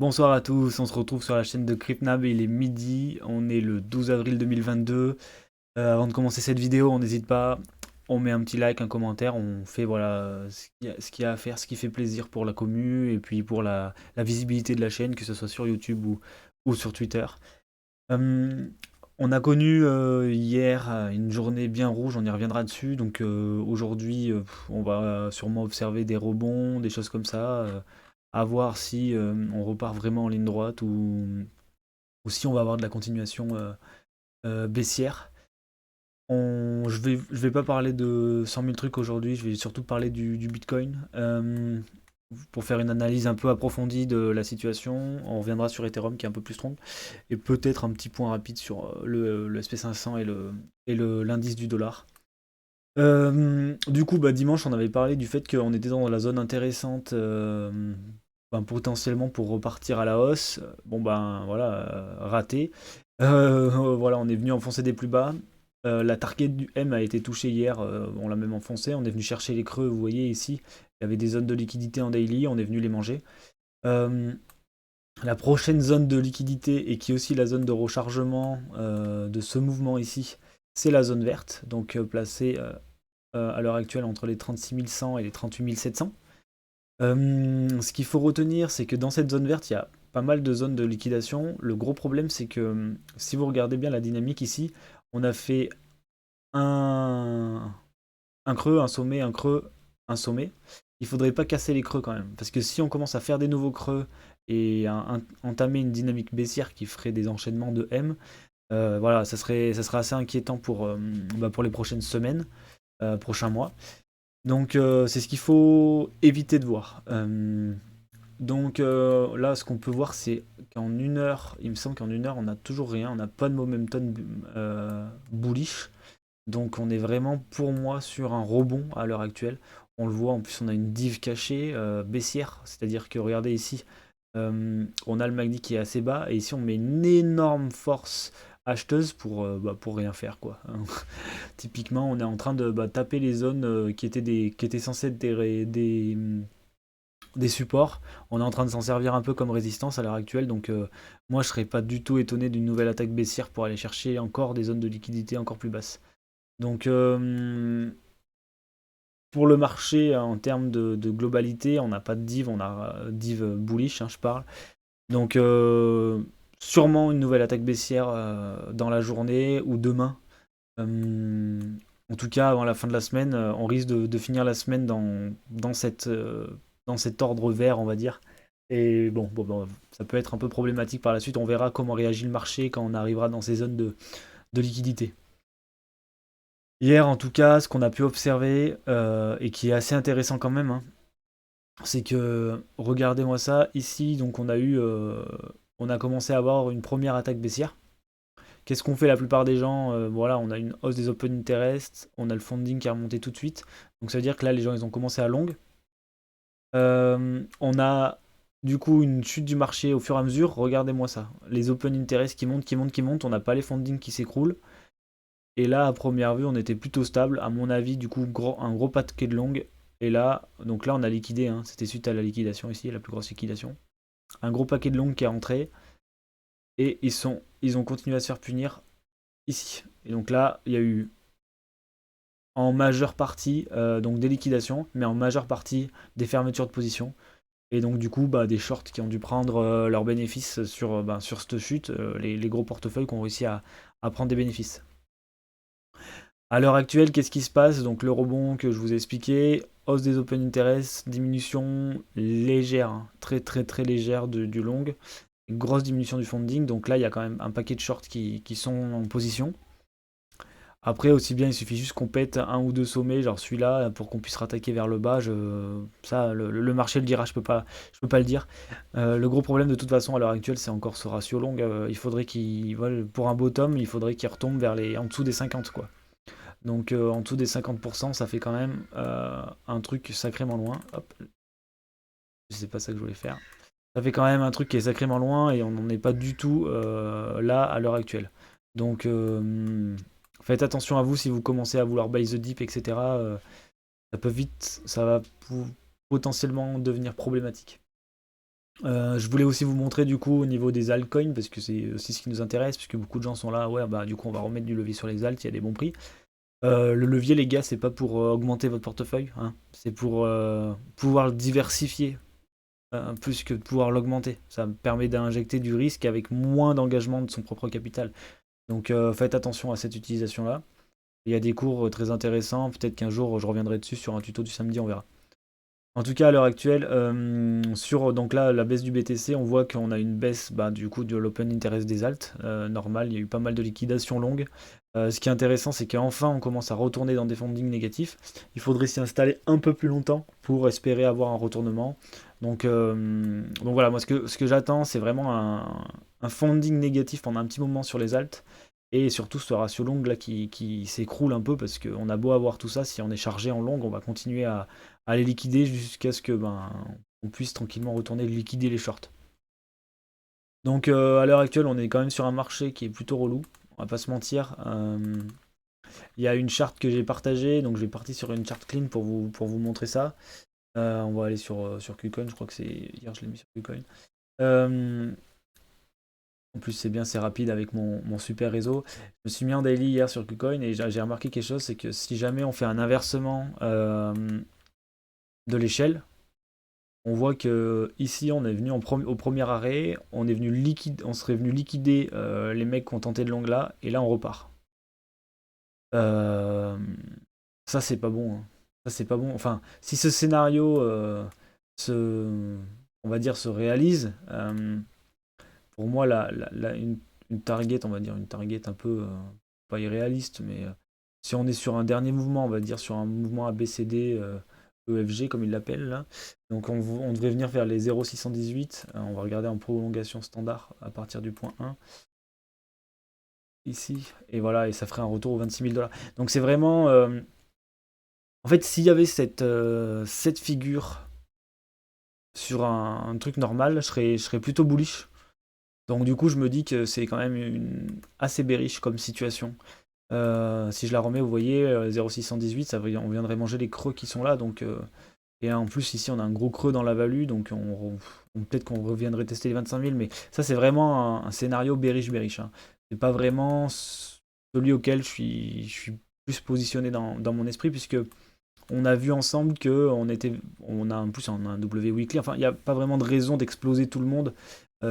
Bonsoir à tous, on se retrouve sur la chaîne de CryptNab, il est midi, on est le 12 avril 2022. Avant de commencer cette vidéo, on n'hésite pas, on met un petit like, un commentaire, on fait voilà ce qu'il y a à faire, ce qui fait plaisir pour la commu et puis pour la visibilité de la chaîne, que ce soit sur YouTube ou sur Twitter. Euh, on a connu hier une journée bien rouge, on y reviendra dessus, donc aujourd'hui on va sûrement observer des rebonds, des choses comme ça. À voir si on repart vraiment en ligne droite ou si on va avoir de la continuation baissière. Je vais pas parler de 100 000 trucs aujourd'hui, je vais surtout parler du Bitcoin. Pour faire une analyse un peu approfondie de la situation, on reviendra sur Ethereum qui est un peu plus strong, et peut-être un petit point rapide sur le SP500 et l'indice du dollar. Du coup, bah, dimanche, on avait parlé du fait qu'on était dans la zone intéressante, ben, potentiellement pour repartir à la hausse. Bon, ben voilà, raté. Voilà, on est venu enfoncer des plus bas. La target du M a été touchée hier, on l'a même enfoncé. On est venu chercher les creux, vous voyez ici, il y avait des zones de liquidité en daily, on est venu les manger. Euh, la prochaine zone de liquidité, et qui est aussi la zone de rechargement de ce mouvement ici, c'est la zone verte, donc placée à l'heure actuelle entre les 36 100 et les 38 700. Ce qu'il faut retenir, c'est que dans cette zone verte, il y a pas mal de zones de liquidation. Le gros problème, c'est que si vous regardez bien la dynamique ici, on a fait un, un creux, un sommet, un creux, un sommet. Il faudrait pas casser les creux quand même, parce que si on commence à faire des nouveaux creux et à entamer une dynamique baissière qui ferait des enchaînements de M, voilà, ça serait assez inquiétant pour les prochaines semaines, prochains mois. Donc c'est ce qu'il faut éviter de voir. Donc là, ce qu'on peut voir, c'est qu'en une heure, il me semble qu'en une heure, on n'a toujours rien, on n'a pas de momentum bullish. Donc on est vraiment, pour moi, sur un rebond à l'heure actuelle. On le voit, en plus on a une div cachée baissière, c'est-à-dire que regardez ici, on a le MACD qui est assez bas, et ici on met une énorme force acheteuse pour rien faire, quoi. Typiquement, on est en train de taper les zones qui étaient censées être des supports. On est en train de s'en servir un peu comme résistance à l'heure actuelle. Donc, moi, je serais pas du tout étonné d'une nouvelle attaque baissière pour aller chercher encore des zones de liquidité encore plus basses. Donc, pour le marché, en termes de globalité, on n'a pas de div, on a div bullish, hein, je parle. Donc, sûrement une nouvelle attaque baissière dans la journée ou demain. Euh, En tout cas, avant la fin de la semaine, on risque de finir la semaine dans cet ordre vert, on va dire. Et bon, ça peut être un peu problématique par la suite. On verra comment réagit le marché quand on arrivera dans ces zones de liquidité. Hier, en tout cas, ce qu'on a pu observer, et qui est assez intéressant quand même, hein, c'est que, regardez-moi ça, ici, donc on a commencé à avoir une première attaque baissière. Qu'est-ce qu'on fait la plupart des gens? Voilà, on a une hausse des open interest, on a le funding qui a remonté tout de suite. Donc ça veut dire que là, les gens, ils ont commencé à long. On a du coup une chute du marché au fur et à mesure. Regardez-moi ça. Les open interest qui montent, qui montent, qui montent. On n'a pas les funding qui s'écroulent. Et là, à première vue, on était plutôt stable. À mon avis, du coup, un gros paquet de long. Et là, donc là, on a liquidé, hein. C'était suite à la liquidation ici, la plus grosse liquidation. Un gros paquet de long qui est rentré. Et ils ont continué à se faire punir ici. Et donc là, il y a eu en majeure partie donc des liquidations, mais en majeure partie des fermetures de position. Et donc du coup, des shorts qui ont dû prendre leurs bénéfices sur cette chute, les gros portefeuilles qui ont réussi à prendre des bénéfices. À l'heure actuelle, qu'est-ce qui se passe? Donc le rebond que je vous ai expliqué, hausse des open interest, diminution légère, hein, très très très légère du long, grosse diminution du funding. Donc là, il y a quand même un paquet de shorts qui sont en position. Après, aussi bien, il suffit juste qu'on pète un ou deux sommets, genre celui-là, pour qu'on puisse rattaquer vers le bas. Ça, le marché le dira, je peux pas le dire. Le gros problème de toute façon à l'heure actuelle, c'est encore ce ratio long. Il faudrait voilà, pour un bottom, il faudrait qu'il retombe en dessous des 50, quoi. Donc en dessous des 50%, ça fait quand même un truc sacrément loin. Hop, c'est pas ça que je voulais faire. Ça fait quand même un truc qui est sacrément loin et on n'en est pas du tout là à l'heure actuelle. Donc faites attention à vous si vous commencez à vouloir buy the dip, etc. Ça peut vite, ça va potentiellement devenir problématique. Je voulais aussi vous montrer du coup au niveau des altcoins, parce que c'est aussi ce qui nous intéresse, puisque beaucoup de gens sont là, ouais, bah du coup on va remettre du levier sur les alts, il y a des bons prix. Le levier, les gars, c'est pas pour augmenter votre portefeuille, hein. C'est pour pouvoir le diversifier plus que de pouvoir l'augmenter. Ça me permet d'injecter du risque avec moins d'engagement de son propre capital. Donc faites attention à cette utilisation-là. Il y a des cours très intéressants. Peut-être qu'un jour je reviendrai dessus sur un tuto du samedi, on verra. En tout cas, à l'heure actuelle, sur donc là, la baisse du BTC, on voit qu'on a une baisse bah, du coup de l'open interest des alts, normal, il y a eu pas mal de liquidations longues. Ce qui est intéressant, c'est qu'enfin on commence à retourner dans des fundings négatifs. Il faudrait s'y installer un peu plus longtemps pour espérer avoir un retournement. Donc voilà, moi ce que j'attends, c'est vraiment un funding négatif pendant un petit moment sur les alts. Et surtout ce ratio long là qui s'écroule un peu parce qu'on a beau avoir tout ça, si on est chargé en long, on va continuer à les liquider jusqu'à ce que on puisse tranquillement retourner liquider les shorts. Donc à l'heure actuelle, on est quand même sur un marché qui est plutôt relou, on va pas se mentir. Il y a une charte que j'ai partagée, donc je vais partir sur une charte clean pour vous montrer ça. On va aller sur KuCoin, je crois que c'est hier je l'ai mis sur KuCoin. Euh, En plus, c'est bien, c'est rapide avec mon super réseau. Je me suis mis en daily hier sur KuCoin et j'ai remarqué quelque chose, c'est que si jamais on fait un inversement de l'échelle, on voit que ici on est venu au premier arrêt, on serait venu liquider les mecs qui ont tenté de long là, et là on repart. Euh, Ça c'est pas bon, hein. Ça c'est pas bon. Enfin, si ce scénario on va dire, se réalise, pour moi une target, on va dire une target un peu pas irréaliste, mais si on est sur un dernier mouvement, on va dire sur un mouvement ABCD EFG comme ils l'appellent là. Donc on devrait venir vers les 0,618. On va regarder en prolongation standard à partir du point 1 ici. Et voilà, et ça ferait un retour aux 26 000 dollars. Donc c'est vraiment. En fait, s'il y avait cette figure sur un truc normal, je serais plutôt bullish. Donc du coup, je me dis que c'est quand même assez bearish comme situation. Si je la remets, vous voyez, 0,618, on viendrait manger les creux qui sont là. Et en plus, ici, on a un gros creux dans la value, donc peut-être qu'on reviendrait tester les 25 000, mais ça, c'est vraiment un scénario bearish, hein. C'est pas vraiment celui auquel je suis plus positionné dans mon esprit, puisque on a vu ensemble que on a en plus on a un W weekly. Enfin, il n'y a pas vraiment de raison d'exploser tout le monde,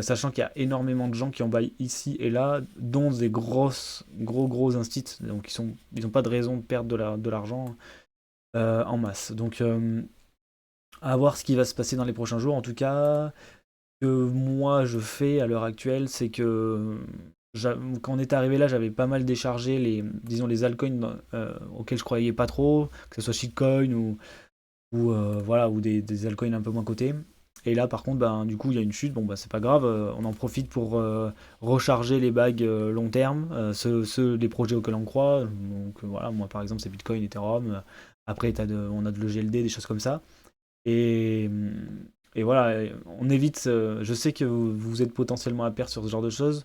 sachant qu'il y a énormément de gens qui en baillent ici et là, dont des gros instits. Donc ils ont pas de raison de perdre de l'argent en masse. Donc à voir ce qui va se passer dans les prochains jours. En tout cas, ce que moi je fais à l'heure actuelle, c'est que quand on est arrivé là, j'avais pas mal déchargé disons les altcoins auxquels je croyais pas trop, que ce soit shitcoin ou voilà, ou des altcoins un peu moins cotés. Et là, par contre, ben, du coup, il y a une chute. Bon, bah, c'est pas grave. On en profite pour recharger les bagues long terme, les projets auxquels on croit. Donc voilà, moi, par exemple, c'est Bitcoin, Ethereum. Après, on a de l'EGLD, des choses comme ça. Et, et voilà, on évite. Je sais que vous êtes potentiellement à perdre sur ce genre de choses.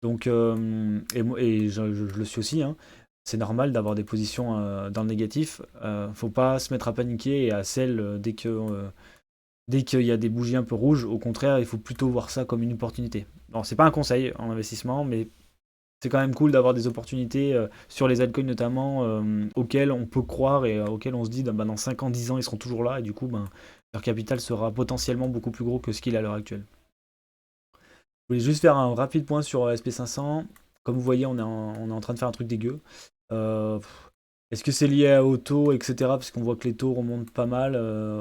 Donc, et je le suis aussi, hein. C'est normal d'avoir des positions dans le négatif. Faut pas se mettre à paniquer et à sell dès qu'il y a des bougies un peu rouges. Au contraire, il faut plutôt voir ça comme une opportunité. Alors, c'est pas un conseil en investissement, mais c'est quand même cool d'avoir des opportunités sur les altcoins notamment auxquels on peut croire et auxquels on se dit bah, dans 5 ans, 10 ans, ils seront toujours là et du coup, ben, leur capital sera potentiellement beaucoup plus gros que ce qu'il est à l'heure actuelle. Je voulais juste faire un rapide point sur SP500. Comme vous voyez, on est en train de faire un truc dégueu. Euh, Est-ce que c'est lié à auto, etc. Parce qu'on voit que les taux remontent pas mal.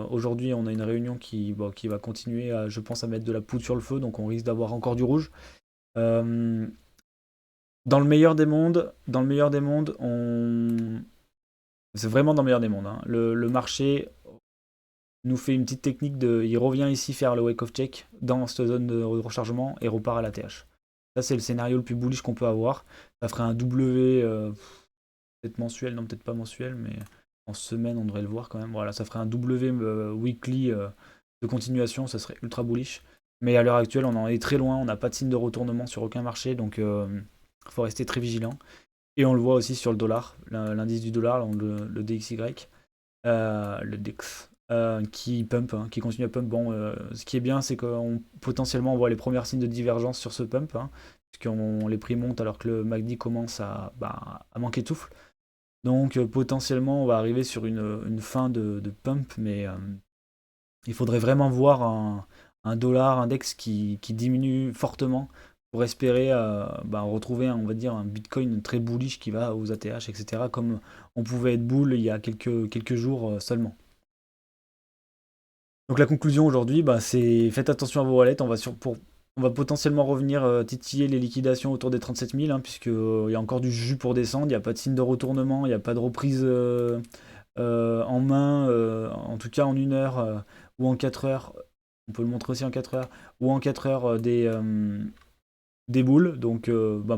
Aujourd'hui, on a une réunion qui va continuer, je pense, à mettre de la poudre sur le feu. Donc on risque d'avoir encore du rouge. Euh, dans le meilleur des mondes, c'est vraiment dans le meilleur des mondes, hein. Le marché nous fait une petite technique il revient ici faire le wake-off check dans cette zone de rechargement et repart à la TH. Ça, c'est le scénario le plus bullish qu'on peut avoir. Ça ferait un W, peut-être mensuel, non, peut-être pas mensuel, mais en semaine, on devrait le voir quand même. Voilà, ça ferait un W weekly de continuation, ça serait ultra bullish. Mais à l'heure actuelle, on en est très loin, on n'a pas de signe de retournement sur aucun marché, donc il faut rester très vigilant. Et on le voit aussi sur le dollar, l'indice du dollar, le DXY, le DIX. qui pump, hein, qui continue à pump. Bon, ce qui est bien, c'est qu'on potentiellement on voit les premiers signes de divergence sur ce pump, hein, puisque les prix montent alors que le MACD commence à manquer de souffle. Donc potentiellement, on va arriver sur une fin de pump, mais il faudrait vraiment voir un dollar index qui diminue fortement pour espérer retrouver, on va dire, un Bitcoin très bullish qui va aux ATH, etc., comme on pouvait être bull il y a quelques jours seulement. Donc la conclusion aujourd'hui, c'est faites attention à vos wallets. On va potentiellement revenir titiller les liquidations autour des 37 000, hein, puisqu'il y a encore du jus pour descendre. Il n'y a pas de signe de retournement, il n'y a pas de reprise en main, en tout cas en 1 heure ou en 4 heures. On peut le montrer aussi en 4 heures, ou en 4 heures des boules. Donc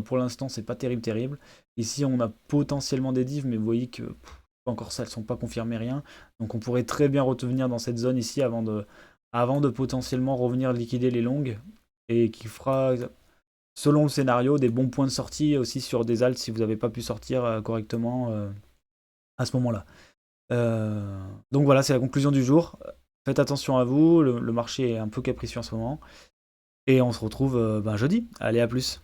pour l'instant, c'est pas terrible, terrible. Ici, on a potentiellement des divs, mais vous voyez que encore ça, elles sont pas confirmées rien. Donc on pourrait très bien revenir dans cette zone ici avant de potentiellement revenir liquider les longues et qui fera, selon le scénario, des bons points de sortie aussi sur des alts si vous n'avez pas pu sortir correctement à ce moment-là. Donc voilà, c'est la conclusion du jour. Faites attention à vous, le marché est un peu capricieux en ce moment. Et on se retrouve jeudi. Allez, à plus.